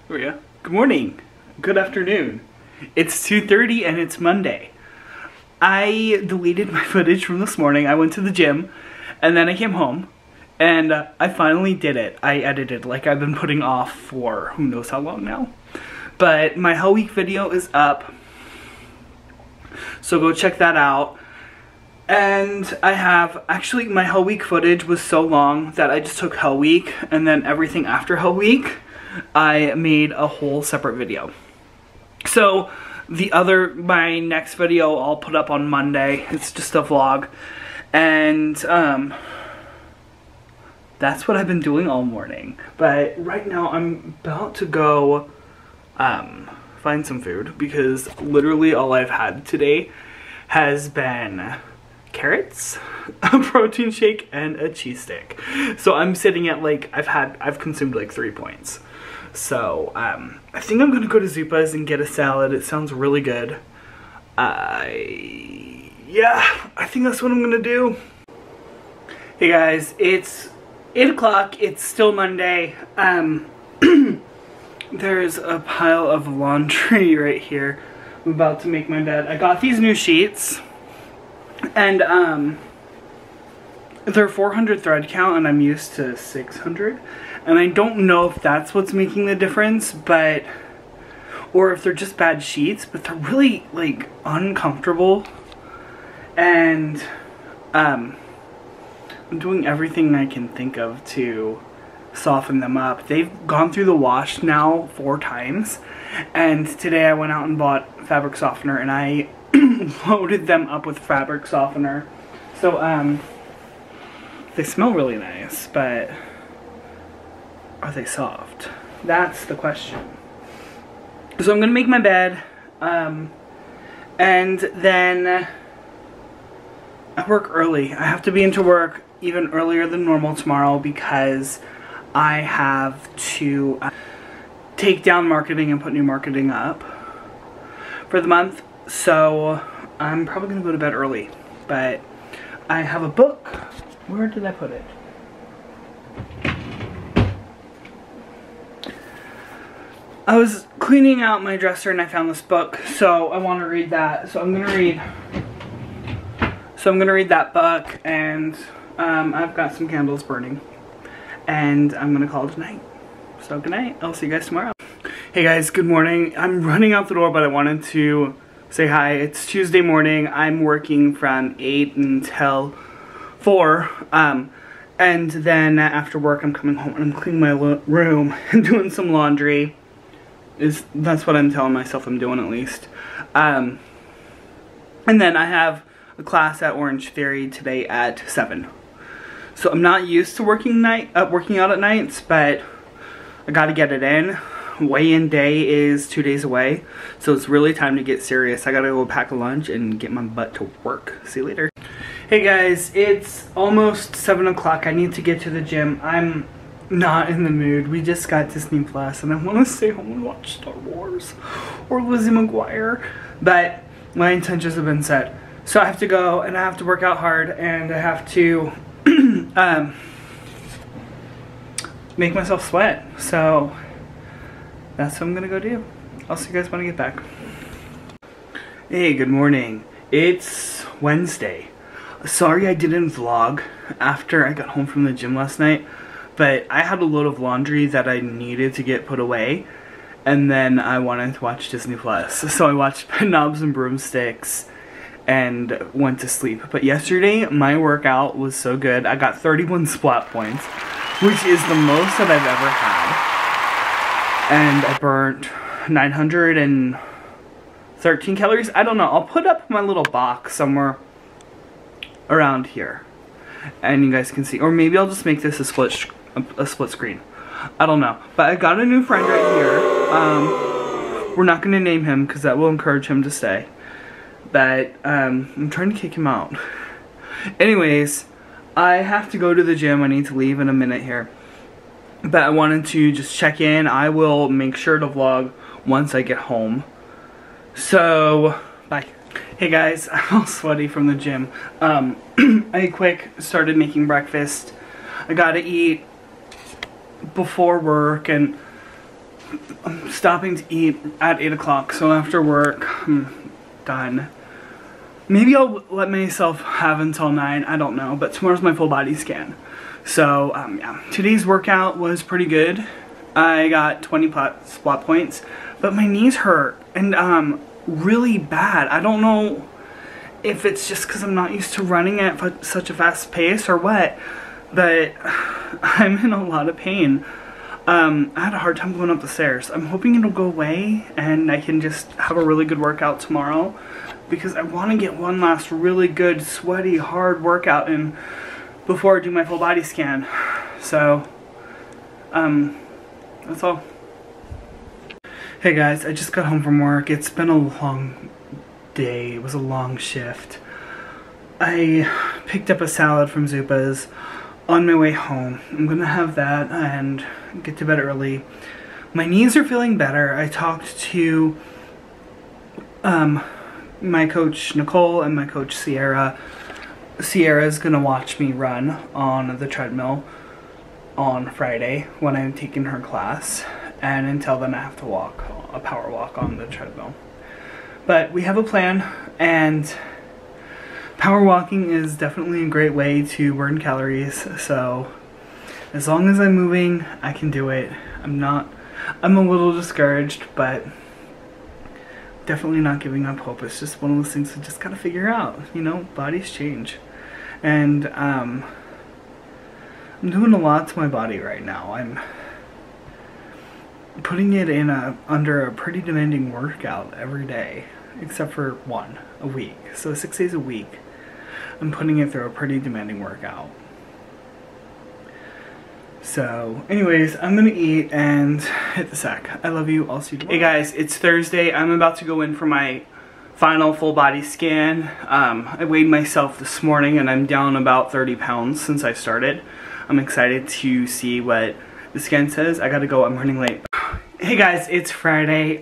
Oh yeah. Good morning. Good afternoon. It's 2:30 and it's Monday. I deleted my footage from this morning. I went to the gym and then I came home and I finally did it. I edited like I've been putting off for who knows how long now. But my Hell Week video is up. So go check that out. And I have, actually my Hell Week footage was so long that I just took Hell Week and then everything after Hell Week I made a whole separate video. So my next video I'll put up on Monday. It's just a vlog. And that's what I've been doing all morning. But right now I'm about to go find some food because literally all I've had today has been carrots, a protein shake, and a cheese stick. So I'm sitting at like, I've consumed like 3 points. So I think I'm gonna go to Zupa's and get a salad. It sounds really good. Yeah, I think that's what I'm gonna do. Hey guys, it's 8 o'clock. It's still Monday. There's a pile of laundry right here. I'm about to make my bed. I got these new sheets. And they're 400 thread count and I'm used to 600. And I don't know if that's what's making the difference, but, or if they're just bad sheets, but they're really like uncomfortable. And I'm doing everything I can think of to soften them up. They've gone through the wash now 4 times. And today I went out and bought fabric softener and I loaded them up with fabric softener. So they smell really nice, but are they soft? That's the question. So I'm gonna make my bed and then I work early. I have to be into work even earlier than normal tomorrow because I have to take down marketing and put new marketing up for the month. So I'm probably gonna go to bed early, but I have a book. Where did I put it? I was cleaning out my dresser and I found this book, so I want to read that. So I'm gonna read that book, and I've got some candles burning, and I'm gonna call it a night. So good night. I'll see you guys tomorrow. Hey guys, good morning. I'm running out the door, but I wanted to say hi. It's Tuesday morning. I'm working from 8 until 4. And then after work, I'm coming home and I'm cleaning my room and doing some laundry. That's what I'm telling myself I'm doing, at least. And then I have a class at Orange Ferry today at 7. So I'm not used to working out at nights, but I gotta get it in. Weigh-in day is 2 days away, so it's really time to get serious. I gotta go pack a lunch and get my butt to work. See you later. Hey guys, it's almost 7 o'clock. I need to get to the gym. I'm not in the mood. We just got Disney Plus and I want to stay home and watch Star Wars or Lizzie McGuire, but my intentions have been set. So I have to go and I have to work out hard and I have to make myself sweat. So that's what I'm gonna go do. I'll see you guys when I get back. Hey, good morning. It's Wednesday. Sorry I didn't vlog after I got home from the gym last night, but I had a load of laundry that I needed to get put away, and then I wanted to watch Disney Plus. So I watched Knobs and Broomsticks and went to sleep. But yesterday, my workout was so good. I got 31 splat points, which is the most that I've ever had. And I burnt 913 calories. I don't know. I'll put up my little box somewhere around here, and you guys can see. Or maybe I'll just make this a split screen. I don't know. But I got a new friend right here. We're not going to name him because that will encourage him to stay. But I'm trying to kick him out. Anyways, I have to go to the gym. I need to leave in a minute here. But I wanted to just check in. I will make sure to vlog once I get home. So, bye. Hey guys, I'm all sweaty from the gym. I started making breakfast. I gotta eat before work, and I'm stopping to eat at 8 o'clock, so after work, I'm done. Maybe I'll let myself have until 9, I don't know, but tomorrow's my full body scan. So, yeah, today's workout was pretty good. I got 20 squat points, but my knees hurt, and really bad. I don't know if it's just because I'm not used to running at such a fast pace or what, but I'm in a lot of pain. I had a hard time going up the stairs. I'm hoping it'll go away and I can just have a really good workout tomorrow, because I want to get one last really good, sweaty, hard workout in before I do my full body scan. So, that's all. Hey guys, I just got home from work. It's been a long day. It was a long shift. I picked up a salad from Zupa's on my way home. I'm gonna have that and get to bed early. My knees are feeling better. I talked to my coach Nicole and my coach Sierra. Sierra's gonna watch me run on the treadmill on Friday when I'm taking her class, and until then I have to walk a power walk on the treadmill. But we have a plan, and power walking is definitely a great way to burn calories, so as long as I'm moving, I can do it. I'm a little discouraged, but definitely not giving up hope. It's just one of those things I just gotta figure out, you know, bodies change. And I'm doing a lot to my body right now. I'm putting it in under a pretty demanding workout every day, except for one a week. So 6 days a week, I'm putting it through a pretty demanding workout. So, anyways, I'm gonna eat and hit the sack. I love you. I'll see you tomorrow. Hey guys, it's Thursday. I'm about to go in for my final full body scan. I weighed myself this morning and I'm down about 30 pounds since I started. I'm excited to see what the scan says. I gotta go, I'm running late. Hey guys, it's Friday.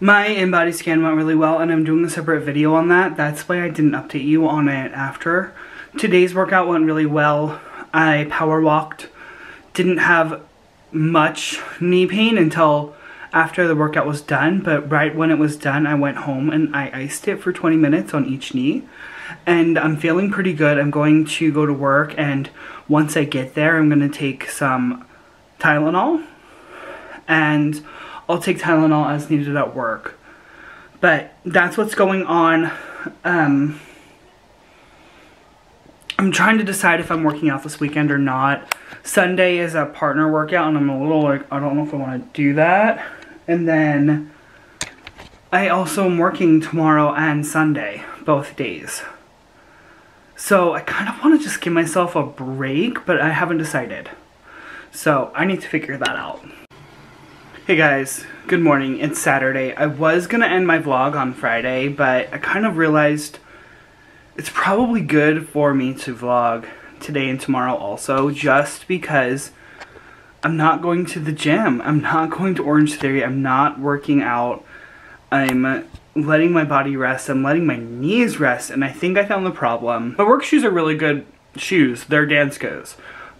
My in-body scan went really well and I'm doing a separate video on that. That's why I didn't update you on it after. Today's workout went really well. I power walked. Didn't have much knee pain until after the workout was done, but right when it was done, I went home and I iced it for 20 minutes on each knee. And I'm feeling pretty good. I'm going to go to work, and once I get there, I'm going to take some Tylenol. And I'll take Tylenol as needed at work. But that's what's going on. I'm trying to decide if I'm working out this weekend or not. Sunday is a partner workout, and I'm a little like, I don't know if I want to do that. And then I also am working tomorrow and Sunday, both days. So I kind of want to just give myself a break, but I haven't decided. So I need to figure that out. Hey guys, good morning. It's Saturday. I was going to end my vlog on Friday, but I kind of realized it's probably good for me to vlog today and tomorrow also, just because I'm not going to the gym. I'm not going to Orange Theory. I'm not working out. I'm letting my body rest. I'm letting my knees rest, and I think I found the problem. My work shoes are really good shoes. They're Danskos,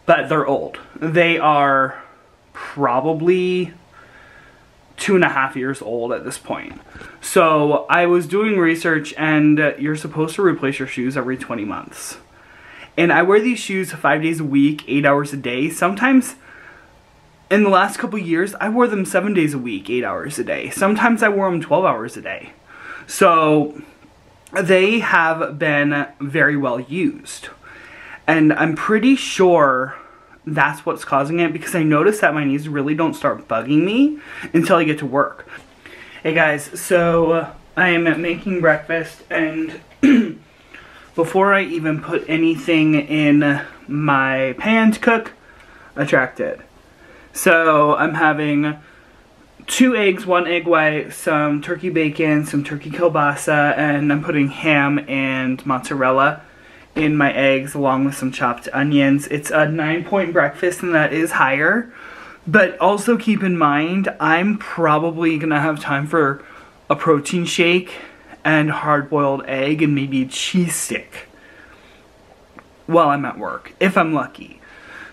but they're old. They are probably 2.5 years old at this point. So I was doing research, and you're supposed to replace your shoes every 20 months. And I wear these shoes 5 days a week, 8 hours a day. Sometimes in the last couple years, I wore them 7 days a week, 8 hours a day. Sometimes I wore them 12 hours a day. So they have been very well used. And I'm pretty sure that's what's causing it, because I noticed that my knees really don't start bugging me until I get to work. Hey guys, so I am making breakfast, and before I even put anything in my pan to cook, I tracked it. So I'm having 2 eggs, 1 egg white, some turkey bacon, some turkey kielbasa, and I'm putting ham and mozzarella in my eggs along with some chopped onions. It's a 9-point breakfast, and that is higher. But also keep in mind, I'm probably gonna have time for a protein shake and hard-boiled egg and maybe a cheese stick while I'm at work, if I'm lucky.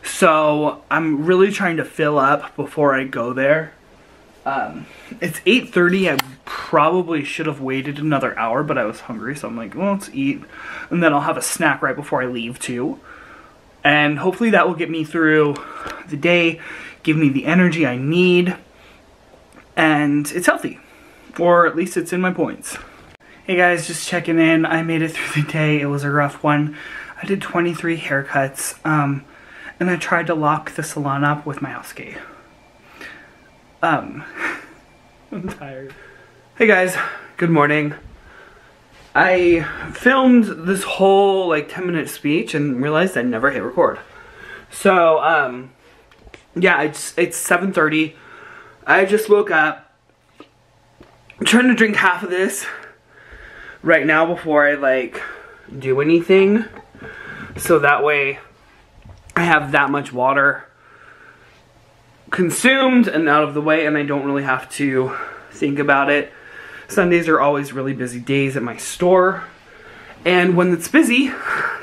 So I'm really trying to fill up before I go there. It's 8:30. I probably should have waited another hour, but I was hungry, so I'm like, well, let's eat. And then I'll have a snack right before I leave too. And hopefully that will get me through the day, give me the energy I need, and it's healthy. Or at least it's in my points. Hey guys, just checking in. I made it through the day. It was a rough one. I did 23 haircuts, and I tried to lock the salon up with my house key. I'm tired. Hey guys, good morning. I filmed this whole like 10-minute speech and realized I never hit record. So, yeah, it's 7:30. I just woke up. I'm trying to drink half of this right now before I like do anything. So that way I have that much water consumed and out of the way, and I don't really have to think about it. Sundays are always really busy days at my store, and when it's busy,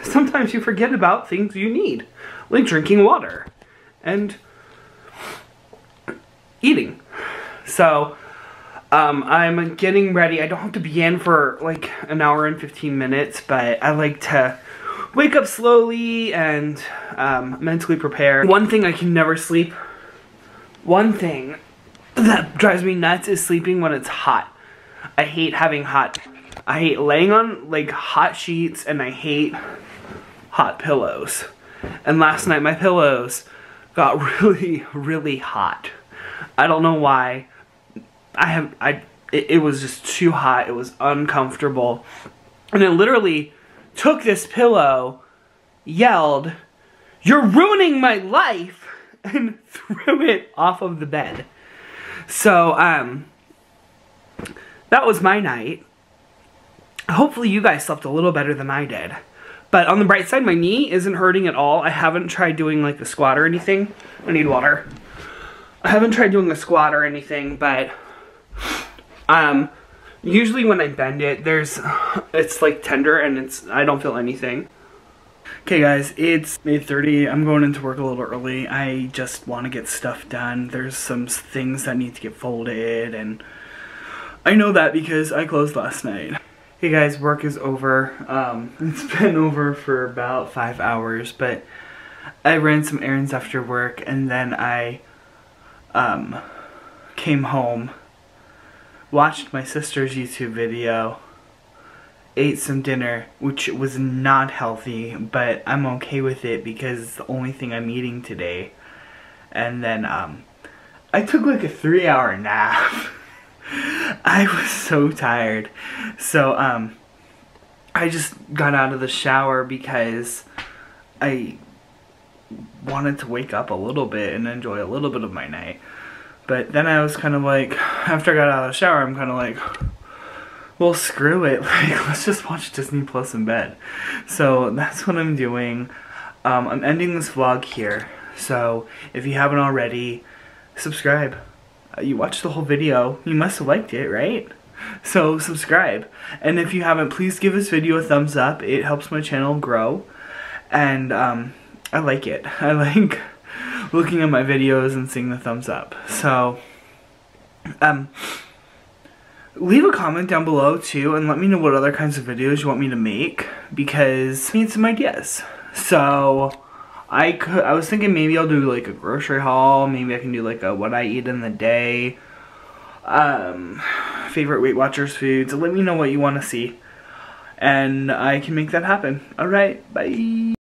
sometimes you forget about things you need, like drinking water and eating. So I'm getting ready. I don't have to be in for like an hour and 15 minutes, but I like to wake up slowly and mentally prepare. One thing I can never sleep, one thing that drives me nuts is sleeping when it's hot. I hate I hate laying on like hot sheets, and I hate hot pillows. And last night my pillows got really hot. I don't know why. It was just too hot. It was uncomfortable. And I literally took this pillow, yelled, "You're ruining my life!" and threw it off of the bed. So, that was my night. Hopefully you guys slept a little better than I did. But on the bright side, my knee isn't hurting at all. I haven't tried doing like a squat or anything. I need water. I haven't tried doing a squat or anything, but usually when I bend it, it's like tender and I don't feel anything. Okay guys, it's 8:30. I'm going into work a little early. I just want to get stuff done. There's some things that need to get folded, and I know that because I closed last night. Hey guys, work is over. It's been over for about 5 hours, but I ran some errands after work, and then I came home, watched my sister's YouTube video, ate some dinner, which was not healthy, but I'm okay with it because it's the only thing I'm eating today. And then I took like a 3-hour nap. I was so tired. So I just got out of the shower because I wanted to wake up a little bit and enjoy a little bit of my night. But then I was kind of like, after I got out of the shower, I'm kind of like, well, screw it. Like, let's just watch Disney Plus in bed. So that's what I'm doing. I'm ending this vlog here. So if you haven't already, subscribe. You watched the whole video. You must have liked it, right? So subscribe. And if you haven't, please give this video a thumbs up. It helps my channel grow. And I like it. I like looking at my videos and seeing the thumbs up. So leave a comment down below too, and let me know what other kinds of videos you want me to make, because I need some ideas. So I was thinking maybe I'll do like a grocery haul. Maybe I can do like a what I eat in the day, favorite Weight Watchers foods. Let me know what you want to see, and I can make that happen. Alright, bye.